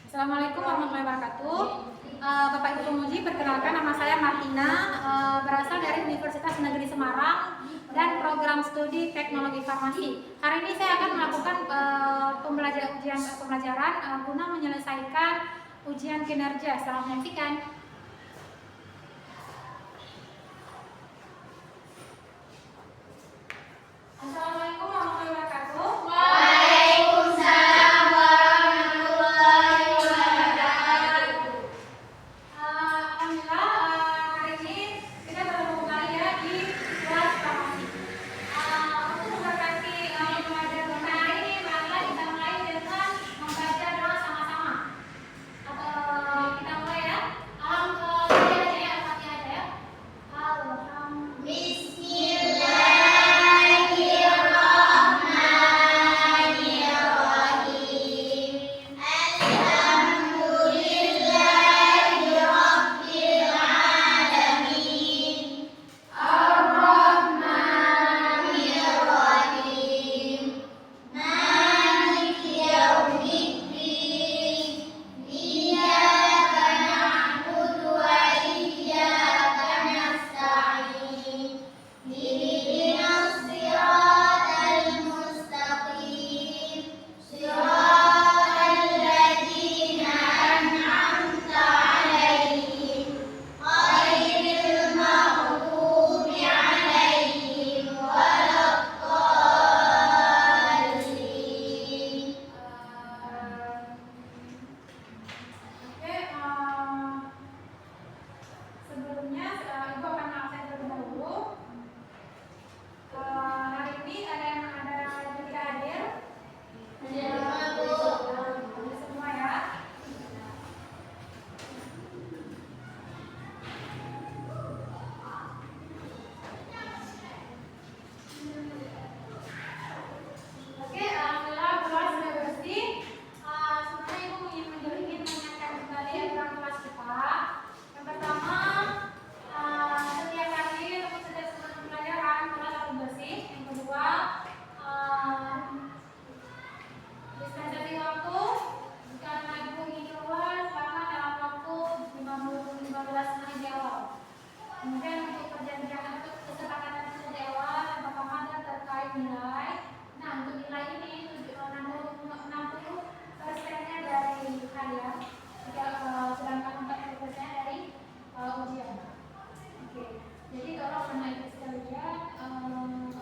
Assalamualaikum warahmatullahi wabarakatuh. Bapak Ibu Pemuji, perkenalkan nama saya Martina, berasal dari Universitas Negeri Semarang dan program studi Teknologi Farmasi. Hari ini saya akan melakukan pembelajaran guna menyelesaikan ujian kinerja. Selamat menyaksikan. Assalamualaikum warahmatullahi wabarakatuh. Waalaikumsalam warahmatullahi wabarakatuh. Alhamdulillah, hari ini kita bertemu kembali ya di kelas farmasi. Untuk memberkati pembelajaran hari ini, marilah kita mulai dengan membaca doa sama-sama. Atau kita mulai ya. Al-Fatihah aja ya, Al-Fatihah aja ya. Sebelumnya, Ibu akan absen terlebih dahulu. Hari ini ada yang tidak hadir. Hadir semua ya. Oke, alhamdulillah kelas sudah bersih. Sebenarnya Ibu ingin mengingatkan kembali aturan kelas kita. Yang pertama, setiap hari untuk setiap sebelum pembelajaran kelas harus bersih. Yang kedua, dispensasi waktu jika anak ibu ingin keluar selama dalam waktu 15 menit di awal. Kemudian untuk perjanjian atau kesepakatan di awal yang pertama adalah terkait nilai. Nah, untuk nilai ini 60%-nya dari kalian, sedangkan 40%-nya dari ujian. Oke, jadi tolong anak ibu sekalian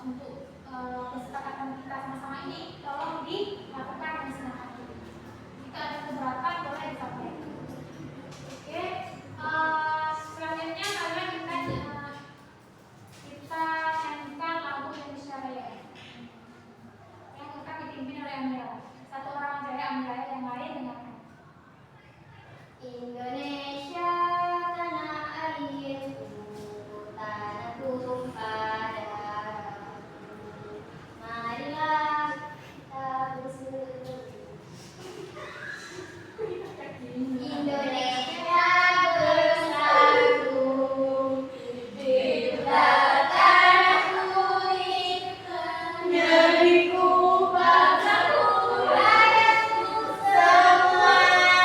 untuk kesepakatan kita sama-sama ini tolong dilakukan dengan senang hati. Jika ada keberatan boleh disampaikan. Oke, selanjutnya kalian kita nyanyikan lagu Indonesia Raya yang akan dipimpin oleh Amira. Satu orang aja ya, Amira, yang lain dengarkan. Indonesia tanah airku, tanah tumpah darahku. Marilah kita bersatu. Indonesia bersatu, hiduplah tanahku ini, negeriku, bangsaku, rakyatku, semuanya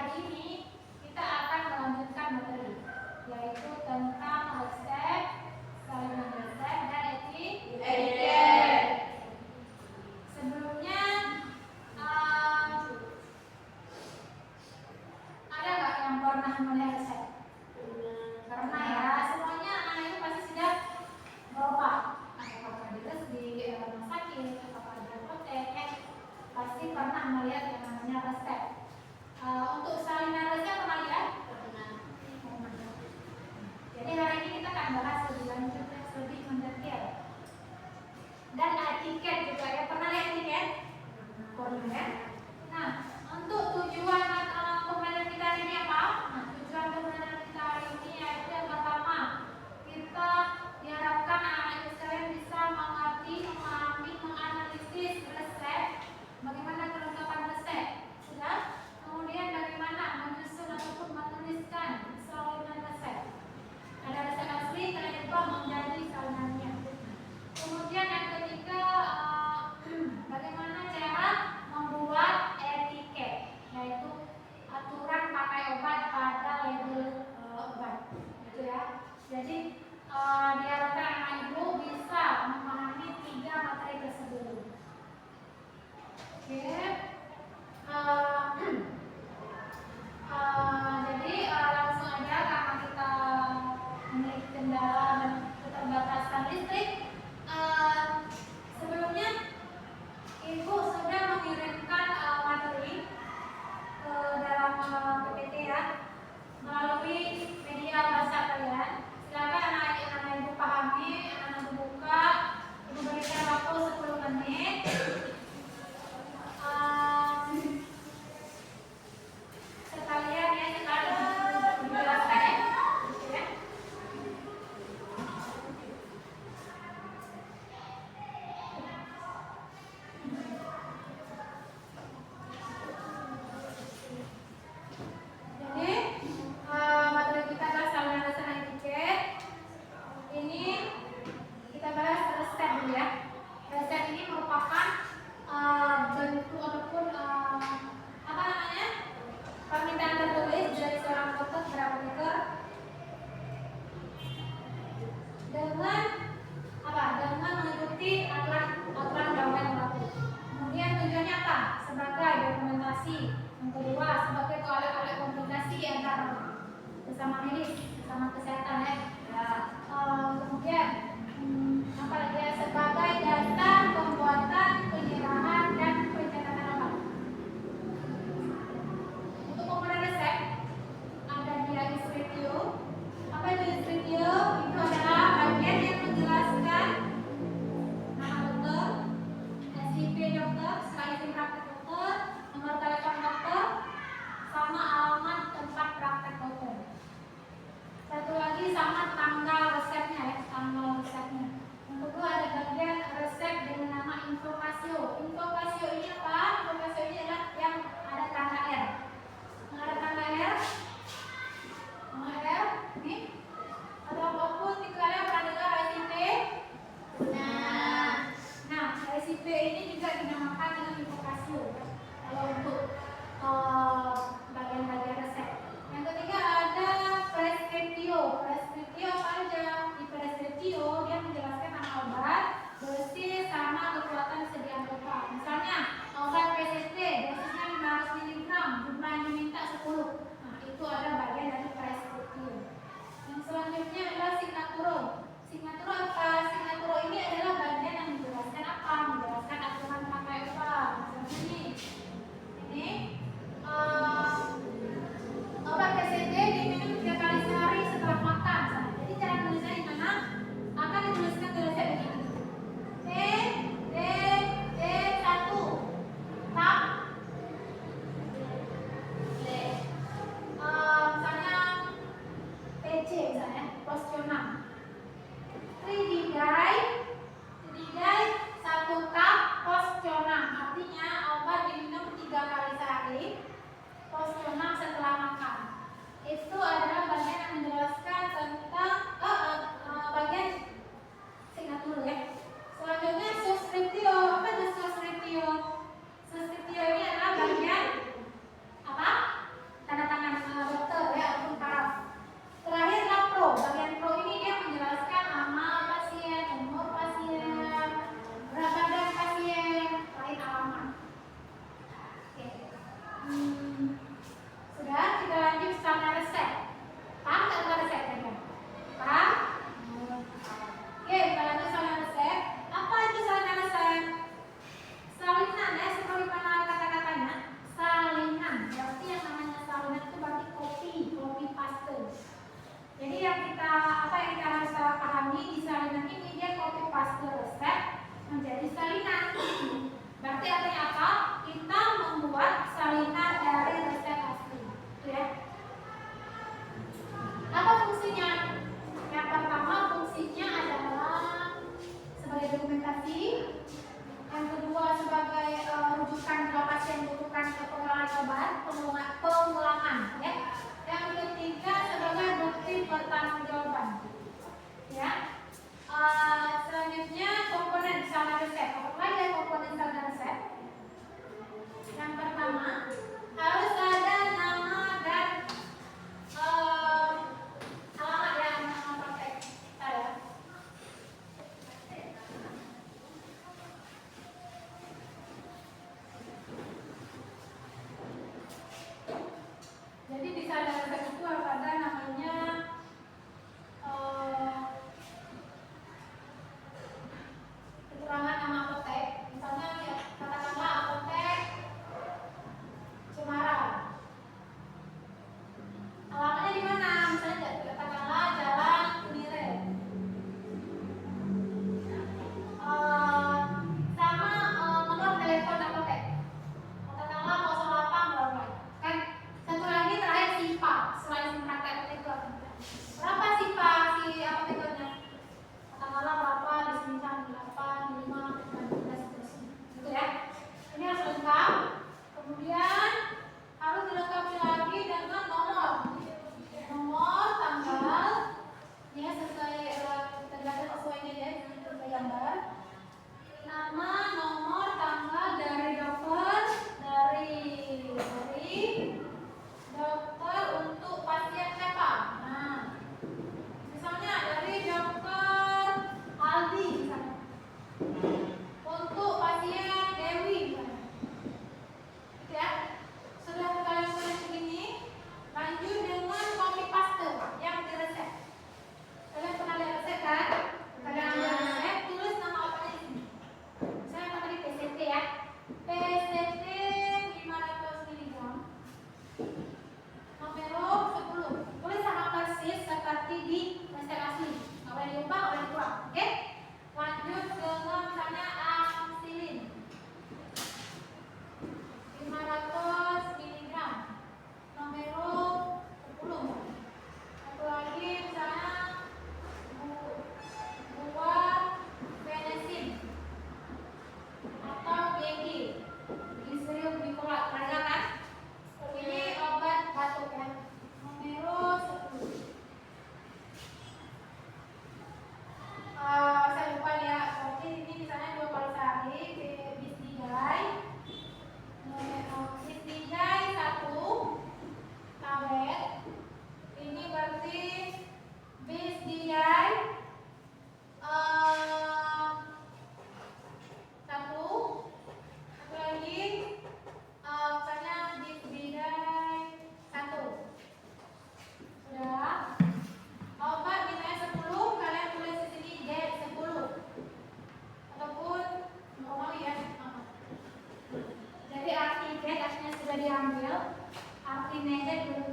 hari ini kita akan melanjutkan materi, yaitu tentang resep, salinan resep, dan etiket. Sebelumnya ada nggak yang pernah melihat resep? Karena ya semuanya anak itu pasti sudah berobat, apakah di rumah sakit, apakah di apotek, pasti pernah melihat yang namanya resep. Untuk salinan resep pernah lihat? Pernah. Jadi hari ini kita akan bahas lebih lanjut, lebih mendetail. Dan etiket juga ya, pernah lihat etiket? Pernah ya. Nah, untuk tujuan pembelajaran kita hari ini apa? Nah, tujuan pembelajaran kita hari ini yaitu yang pertama, kita diharapkan anak-anak itu sekalian bisa mengerti, memahami, menganalisis resep, bagaimana kelengkapan resep, sudah? Kemudian bagaimana menyusun ataupun menuliskan salinan resep. Ada resep asli, kalian juga menjadi salinannya. Kemudian yang ketiga, bagaimana cara membuat etiket, yaitu aturan pakai obat pada label obat, gitu ya. Jadi diharapkan anak ibu bisa memahami 3 materi tersebut. Oke. Jadi langsung aja karena kita memiliki kendala dan keterbatasan listrik. Sebelumnya ibu sudah mengirimkan materi ke dalam PPT ya, melalui media bahasa kalian. Silakan anak-anak ibu pahami, anak ibu buka, ibu berikan waktu 10 menit. Sekalian ya, sekalian menjelaskan ya. Oke. Jadi materi kita adalah salinan resep dan etiket. Ini kita bahas resep dulu ya. Resep ini merupakan bentuk ataupun apa namanya, permintaan tertulis dari seorang dokter kepada apoteker dengan apa? Dengan mengikuti aturan undang-undang yang berlaku. Kemudian tujuannya apa? Sebagai dokumentasi. Yang kedua, sebagai alat-alat komunikasi antara bersama medis, bersama kesehatan ya. Kemudian apa lagi ya? Sebagai data pembuatan, penyerahan dan pencatatan obat. Untuk penggunaan resep ada di Isritio. Apa itu Isritio? Itu adalah bagian yang menjelaskan nama dokter, SIP dokter, setelah izin praktek dokter, nomor telepon dokter, sama alamat tempat praktek dokter. Satu lagi sama tanggal resepnya ya, tanggal resepnya. Yang kedua ada bagian resep dengan nama infokasio. Infokasio ini apa? Infokasio ini adalah yang ada tanda R. Yang ada tanda R, ini atau apapun di kalian pernah dengar SIP? Nah, SIP ini juga dinamakan dengan infokasio kalau untuk bagian-bagian resep. Yang ketiga ada preskriptio. Preskriptio apa aja? Di preskriptio dia menjelaskan nama obat, dosis sama kekuatan sediaan obat. Misalnya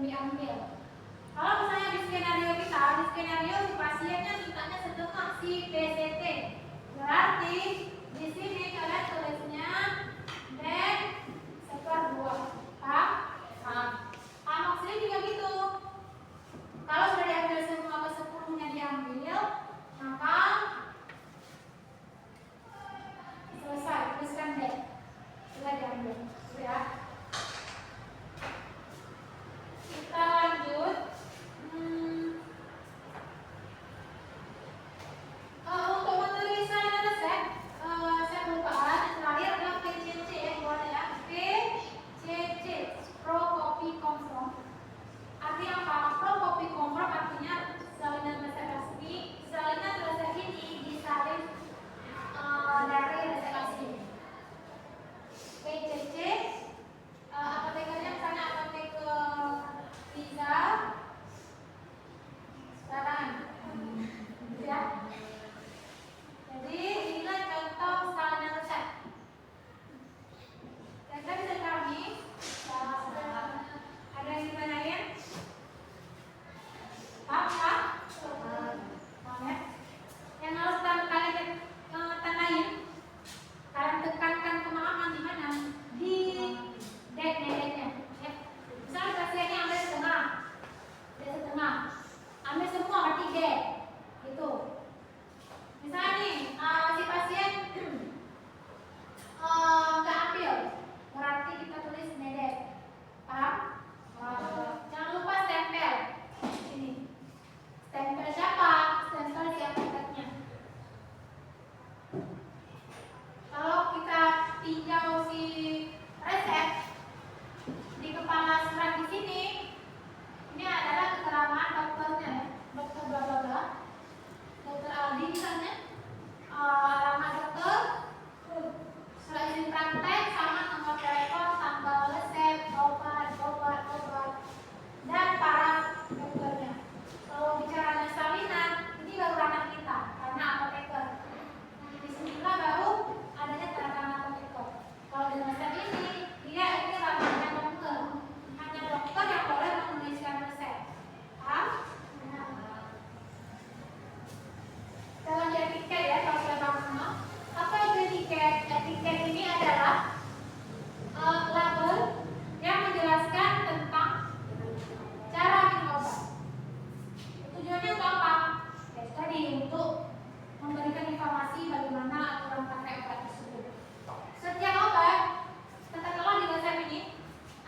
belum diambil. Kalau misalnya di skenario kita, di skenario si pasiennya mintanya setengah si PCT. Berarti di sini kalian tulisnya dan seper 2. Paham? Paham. Amoxicillin juga gitu. Kalau sudah diambil semua ke 10-nya diambil, maka selesai, tuliskan D. Sudah diambil. Ya. Kita lanjut. Untuk materi saya resep, saya kelupaan. Terakhir adalah PCC ya, buat ya. PCC, Pro Copy Confirm. Artinya apa? Pro Copy Confirm artinya salinan resep resmi. Salinan resep ini disalin dari resep asli. PCC, apotekernya misalnya apoteker Pizza, sekarang, ya. Jadi inilah contoh salinan resep. Kira-kira bisa dipahami? Ada yang ditanyain? Paham? Paham ya? Yang harus kalian tandain, kalian tekankan pemahaman di mana? Di dead-nya. Ya. Misalnya pasiennya ambil setengah, ambil semua berarti dead, gitu. Misalnya nih, si pasien nggak ambil, berarti kita tulis nedet. Paham? Jangan lupa stempel. Sini. Stempel siapa? Stempel si apoteknya. Kalau kita tinjau si resep di kepala surat di sini, ini adalah keterangan dokternya ya, dokter bla bla bla, dokter Aldi misalnya, alamat dokter, surat izin praktek sama nomor telepon, tanggal resep, obat, dan para dokternya. Kalau bicaranya salinan, ini baru ranah kita karena apoteker. Disinilah baru adanya tanda tangan apoteker. Kalau di resep ini ranahnya dokter. Hanya dokter yang boleh menuliskan resep. Paham? Dalam etiket ya, kalau saya paham semua. Apa itu etiket? Etiket ini adalah label yang menjelaskan tentang cara minum obat. Tujuannya untuk apa? Ya, tadi untuk memberikan informasi bagaimana aturan pakai obat tersebut. Setiap obat, katakanlah di resep ini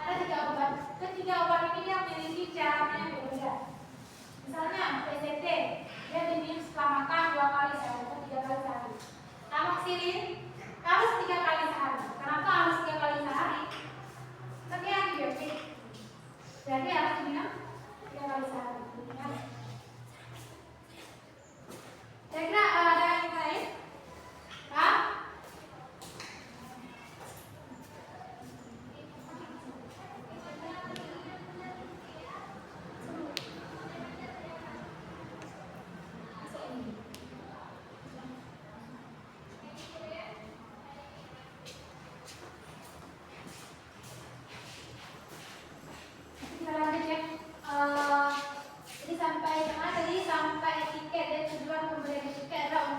ada 3 obat. Ketiga obat ini dia memiliki caranya yang berbeda. Misalnya PCT, dia diminum setelah makan 2 kali sehari atau 3 kali sehari. Amoxicillin harus 3 kali sehari. Kenapa harus 3 kali sehari? Karena dia antibiotik. Jadi harus diminum 3 kali sehari. Ya. Kira-kira ada yang lain? Hah? Kita lanjut ya. Jadi sampai kemana tadi? Sampai etiket dan tujuan pemberian etiket adalah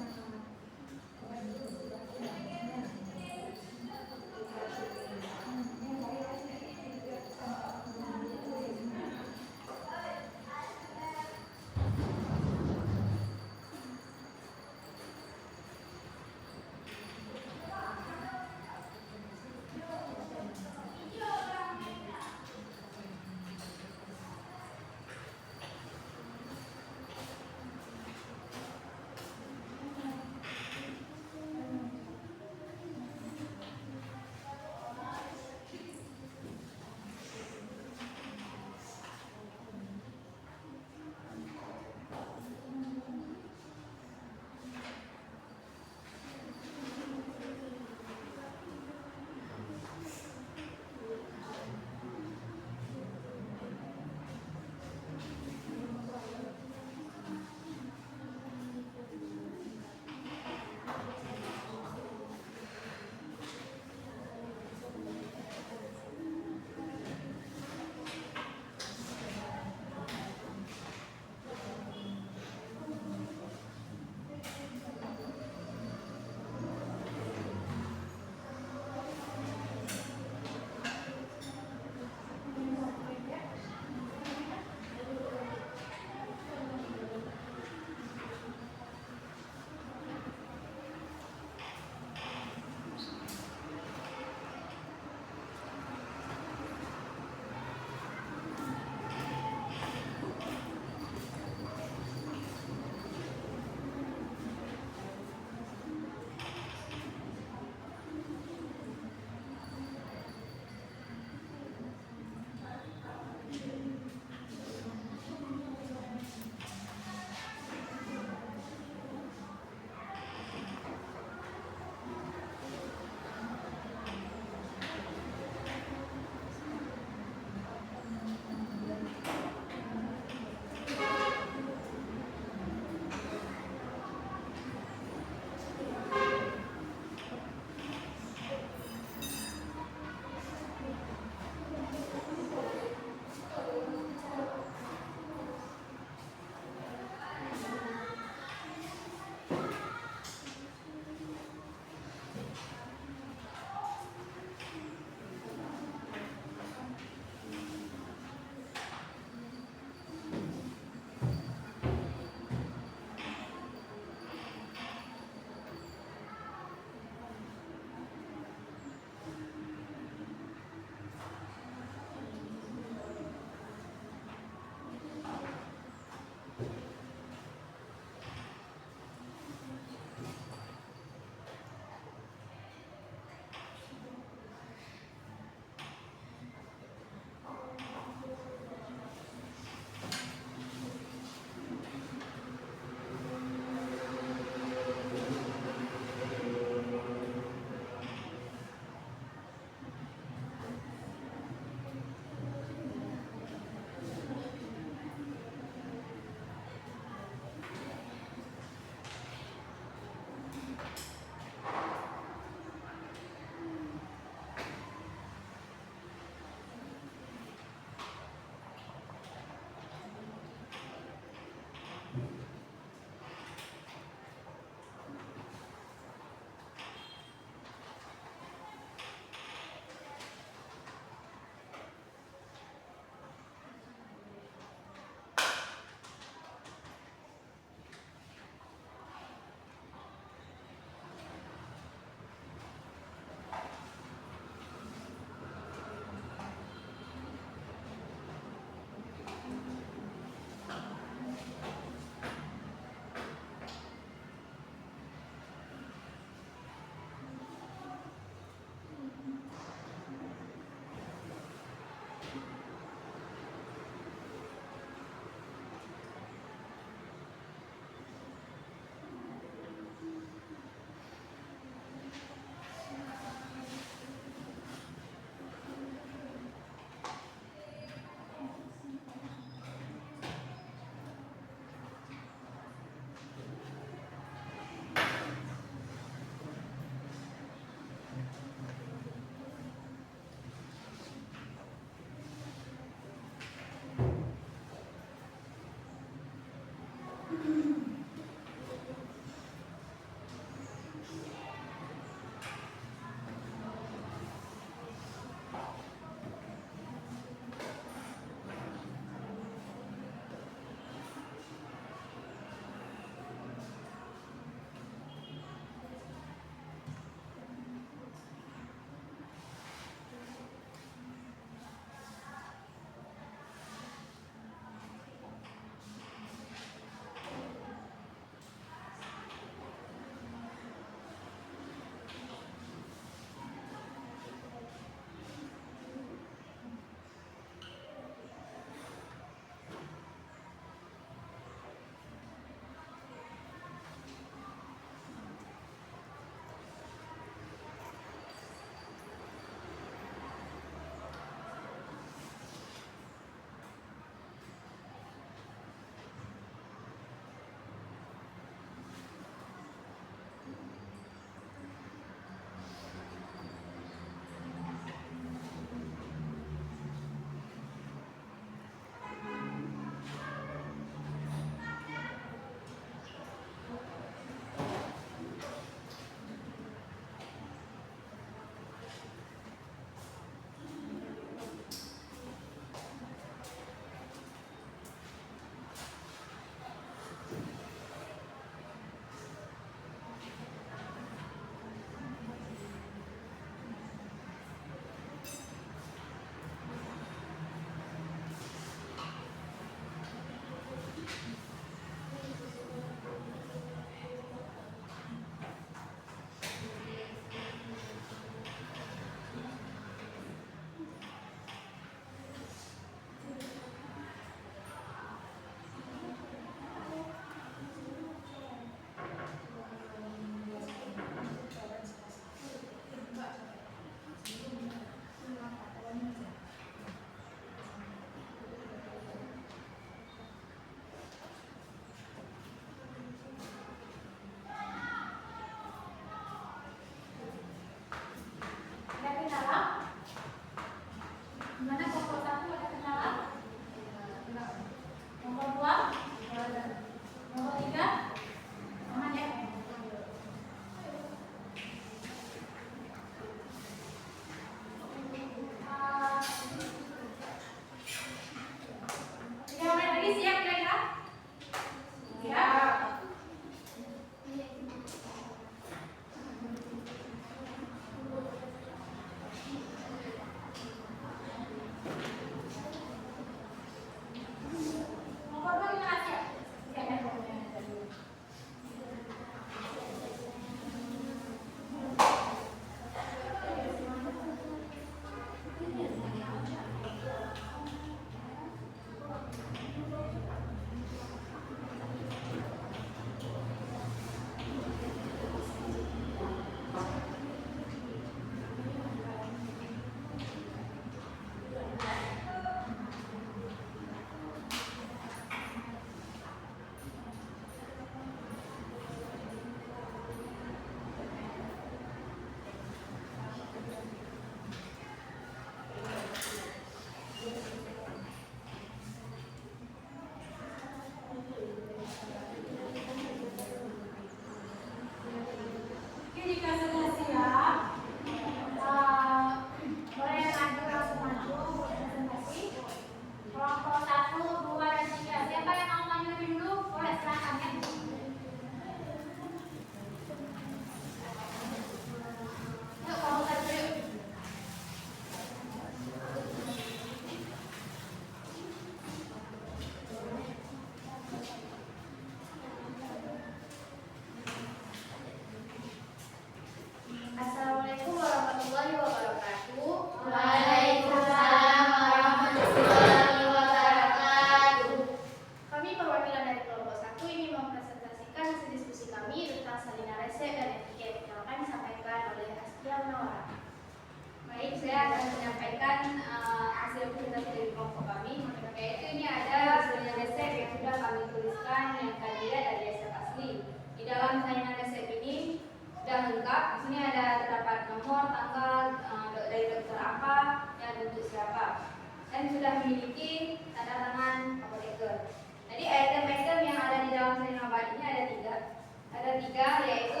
dan sudah memiliki tanda tangan apoteker. Jadi item-item yang ada di dalam salin obat ini ada tiga, yaitu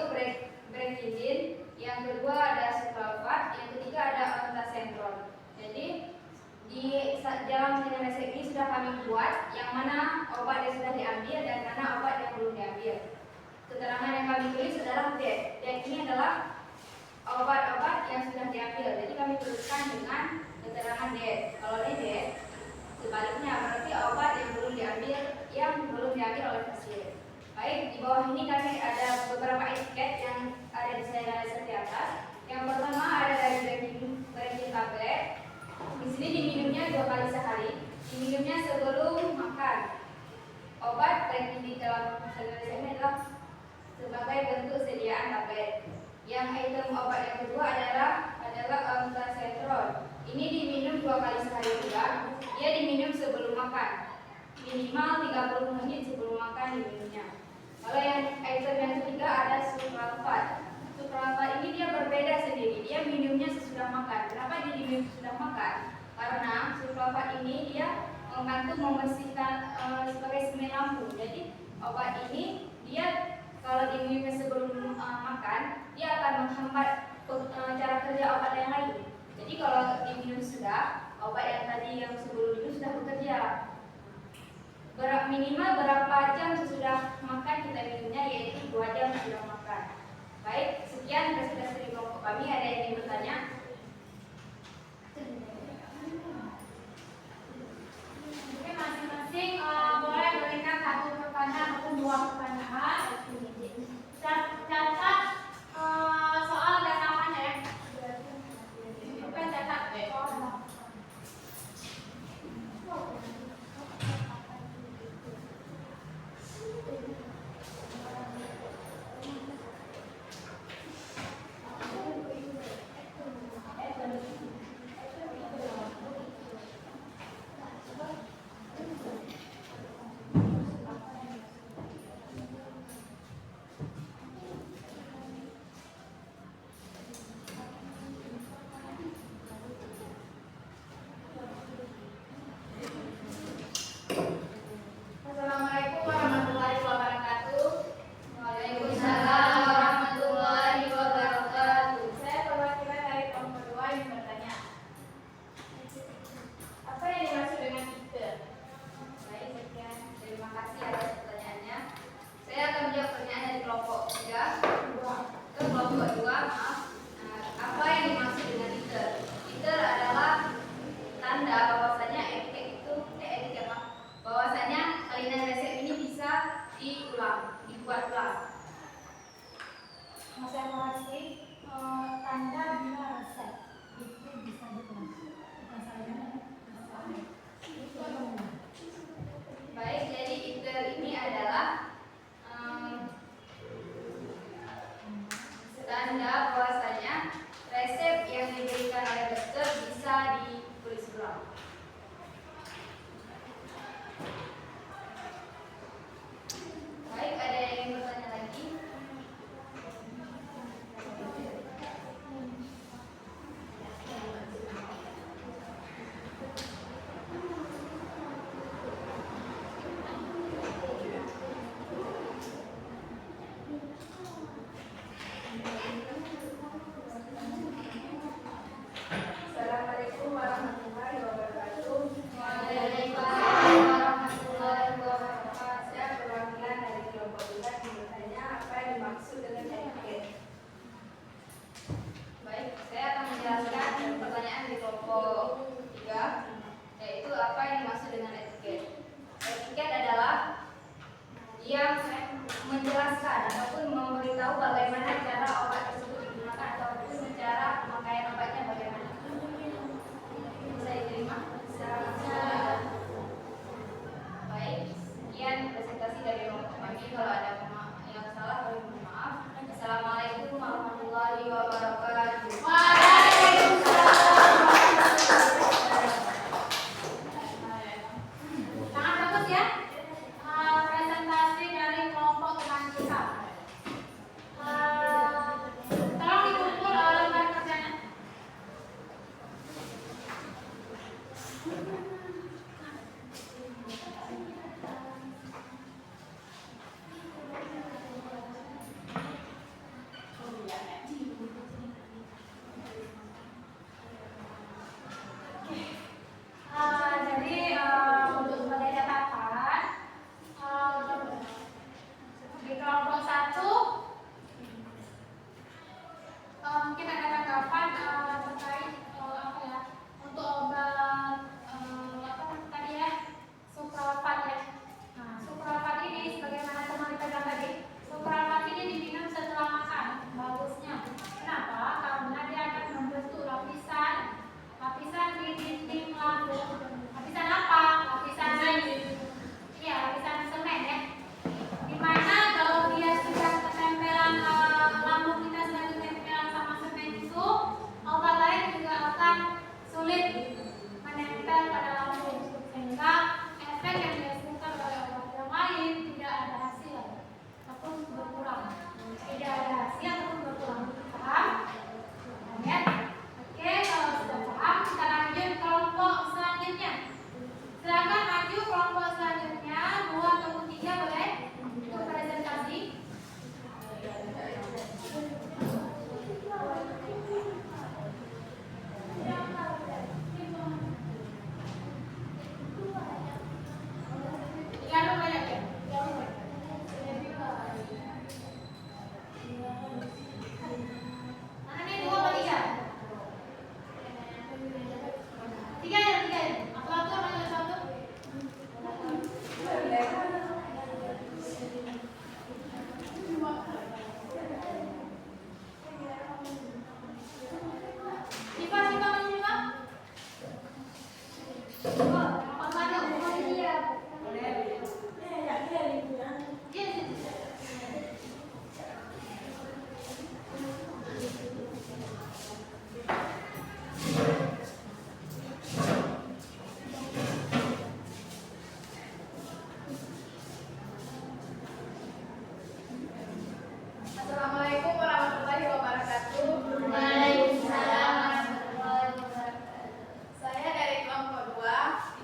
brexidin, yang kedua ada sulfat, yang ketiga ada ondansetron. Jadi di dalam salin resep ini sudah kami buat yang mana obat yang sudah diambil dan mana obat yang belum diambil. Keterangan yang kami tulis adalah date ini adalah obat-obat yang sudah diambil. Jadi kami tuliskan dengan keterangan date. Kalau ini date, sebaliknya berarti obat yang belum diambil oleh pasien. Baik, di bawah ini kami ada beberapa etiket yang ada di slide di atas. Yang pertama ada dari Brexidin tablet. Di sini diminumnya 2 kali sehari. Diminumnya sebelum makan. Obat Brexidin dalam slide ini adalah sebagai bentuk sediaan tablet. Yang item obat yang kedua adalah ondansetron. Ini diminum 2 kali sehari juga. Dia diminum sebelum makan. Minimal 30 menit sebelum makan diminumnya. Kalau yang item yang ketiga ada sulfat. Sulfat ini dia berbeda sendiri. Dia minumnya sesudah makan. Kenapa dia diminum sesudah makan? Karena sulfat ini dia membantu membersihkan sebagai semen lambung. Jadi obat ini dia kalau diminumnya sebelum makan, dia akan menghambat cara kerja obat yang lain. Jadi kalau diminum sudah, obat yang tadi yang sebelum itu sudah bekerja. Minimal berapa jam sesudah makan kita minumnya, yaitu 2 jam sesudah makan. Baik, sekian presentasi dari kelompok kami. Ada yang ingin bertanya? Oke, masing-masing boleh berikan 1 pertanyaan ataupun 2 pertanyaan. Catat soal dan namanya ya. Bukan catat soal. Assalamualaikum warahmatullahi wabarakatuh. Waalaikumsalam warahmatullahi wabarakatuh. Saya dari kelompok 2. Di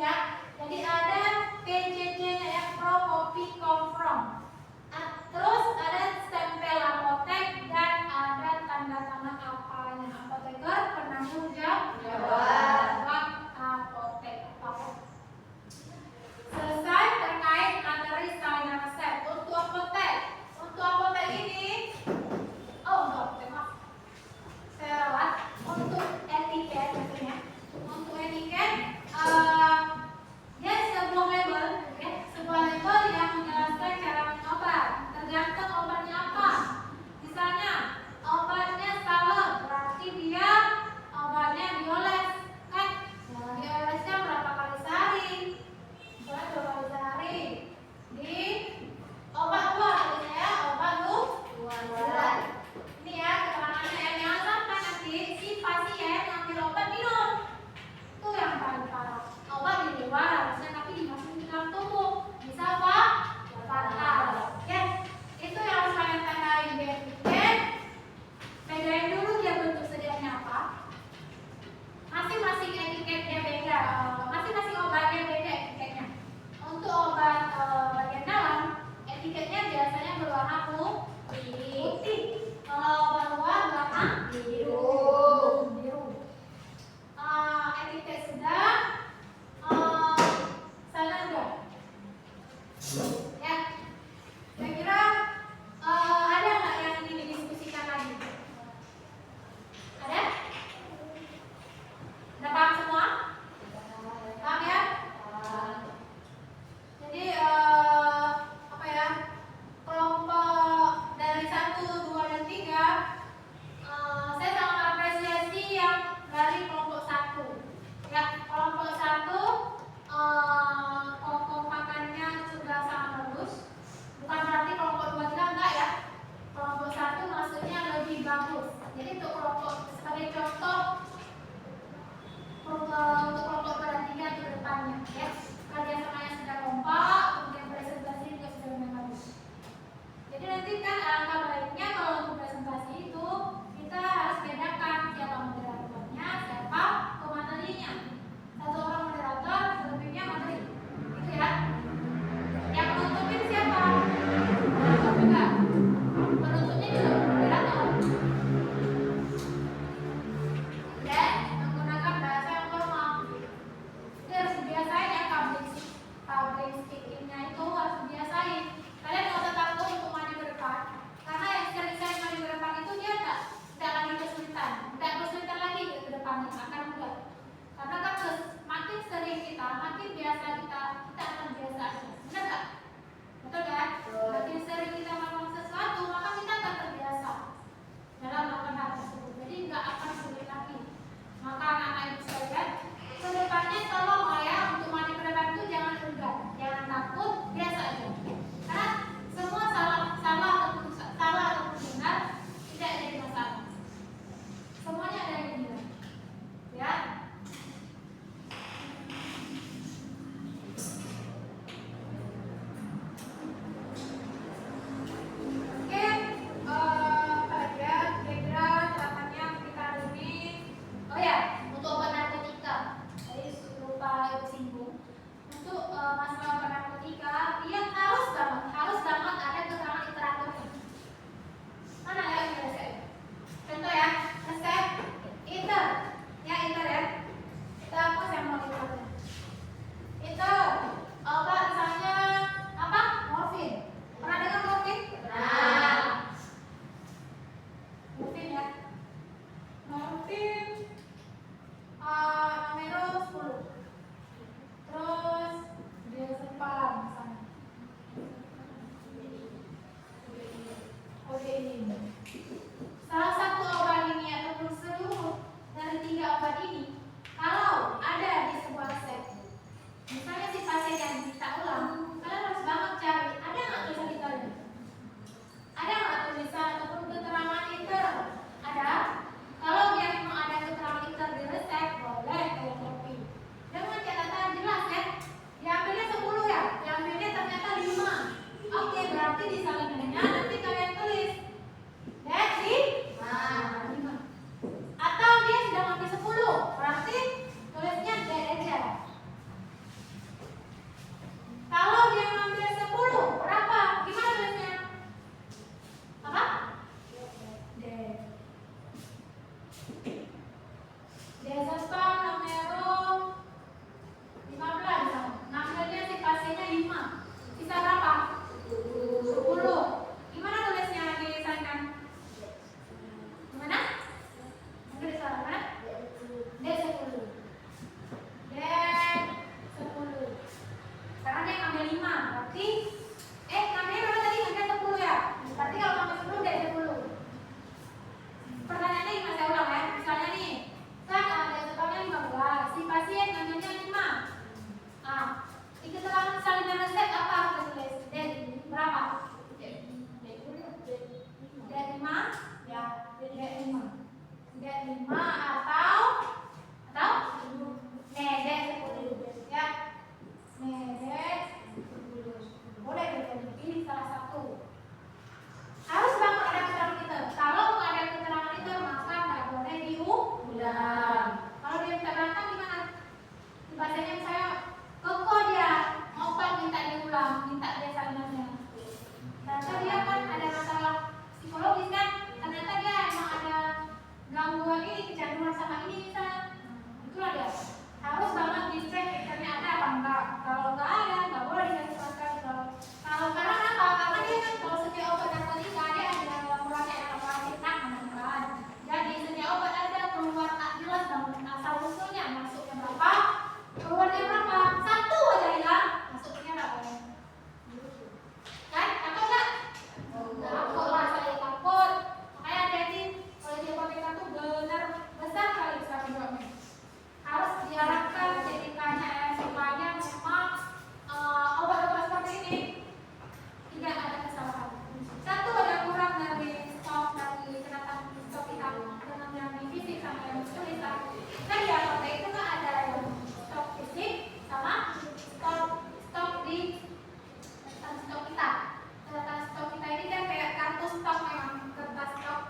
ya. Jadi ada PCC-nya ya, pro, copy, come from. Terus ada stempel apotek dan ada tanda tangan apanya. Apoteker, penanggung jawab apotek. Selesai terkait materi saling resep. Untuk apotek ini, maaf. Saya rawat untuk etiket maksudnya. Untuk etiket dia sebuah label, ya, sebuah label yang menjelaskan cara minum obat. Tergantung obatnya apa. Misalnya obatnya salep, berarti dia obatnya dioles. Nah, di keterangan salinan resep apa kita tulis? D berapa? D5 ya, D5 atau nedet 10 ya, nedet 10 boleh dipilih salah satu. Harus banget ada keterangan itu. Kalau nggak ada keterangan itu maka nggak boleh diulang. Kalau dia minta berangkat gimana? Bahasanya saya koko dia obat minta diulang, minta dia salinannya. Ternyata dia kan ada masalah psikologis kan? Ternyata dia emang ada gangguan ini, kecanduan sama ini misalnya. Itulah dia. Harus banget dicek fikirnya ada apa enggak. Kalau nggak ada, nggak boleh dikasih makan. Kalau karena apa? Karena dia kan kalau setiap obat narkotika dia ada mulanya evaluasi kan, jadi setiap obat ada keluar tak jelas asal usulnya, masuknya berapa, keluarnya berapa, satu aja hilang, masuknya berapa? Kan? Takut nggak? Takut lah, saya takut. Makanya hati-hati kalau di apotek itu benar besar kali sekali dropnya. Harus diarahkan ceritanya supaya memang obat-obat seperti ini tidak ada kesalahan. Satu ada kurang dari stok dari kedatangan stok kita dengan yang di fisik sama yang tulisan. Kan di apotek itu kan ada yang stok fisik sama stok di stok kita. Kedatangan stok kita ini kan kayak kartu stok memang kertas stok.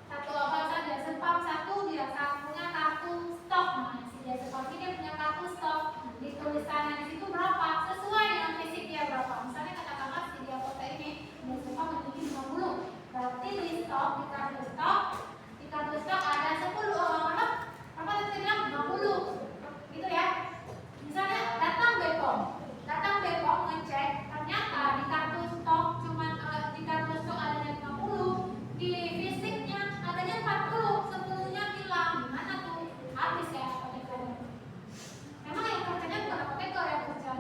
Satu obat saja sepam satu dia punya kartu stok. Nah, si dia sepam ini dia punya kartu stok. Di tulisannya di situ berapa sesuai dengan fisik dia berapa. Misalnya katakanlah si dia apotek ini dia sepam memiliki 50. Berarti di stok di kartu stok ada 10 apa tadi bilang 50 gitu ya. Misalnya datang Bepom ngecek ternyata di kartu stok cuman di kartu stok adanya 50, di fisiknya adanya 40, 10-nya hilang. Gimana tuh? Habis ya apotekernya. Memang yang kerjanya bukan apoteker yang kerja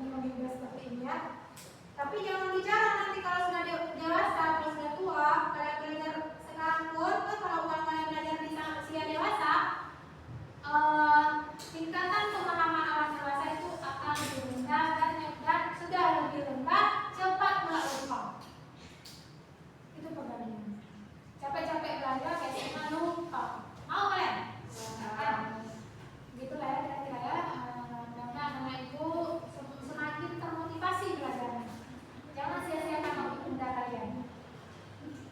teknologi udah seperti ini ya. Tapi jangan bicara nanti kalau sudah dewasa, kalau sudah tua, kalian belajar sekarang pun kan kalau bukan kalian belajar di usia dewasa, tingkatan pemahaman orang dewasa itu akan lebih rendah dan sudah lebih rendah, cepat mulai lupa. Itu perbandingan. Capek-capek belajar biasanya lupa. Mau kalian? Gitulah ya kira-kira ya. Karena anak itu semakin termotivasi belajarnya. Jangan sia-siakan waktu muda kalian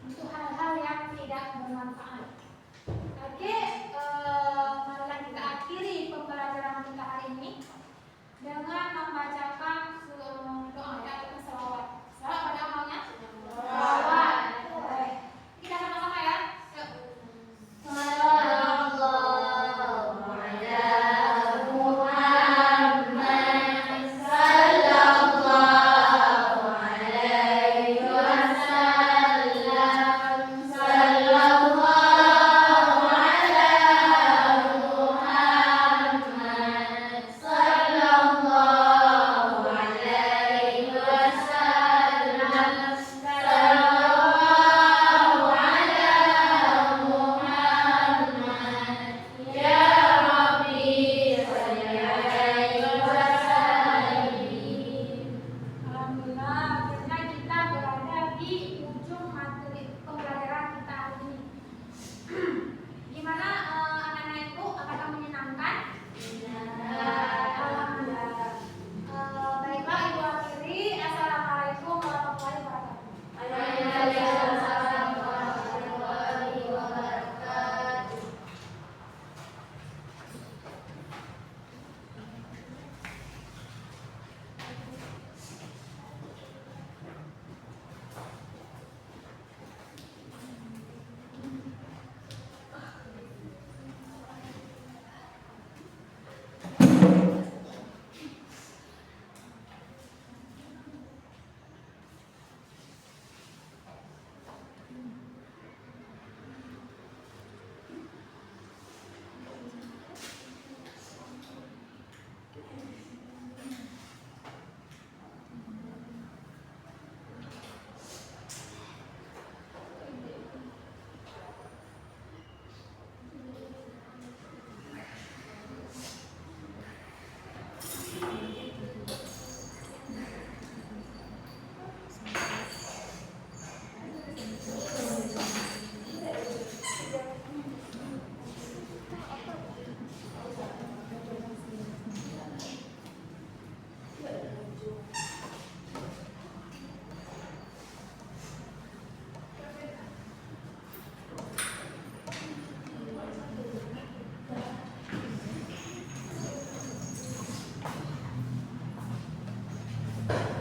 untuk hal-hal yang tidak bermanfaat. Oke, marilah kita akhiri pembelajaran kita hari ini dengan membacakan doa ya atau selawat. Selawat pada amalnya? Selawat. Baik. Kita sama-sama ya. Yuk. Alhamdulillah, akhirnya kita berada di ujung materi pembelajaran kita hari ini. Gimana anak-anak itu? Apakah menyenangkan? Alhamdulillah. Baiklah, Ibu akhiri. Assalamualaikum warahmatullahi wabarakatuh. Waalaikumsalam warahmatullahi wabarakatuh. Thank you.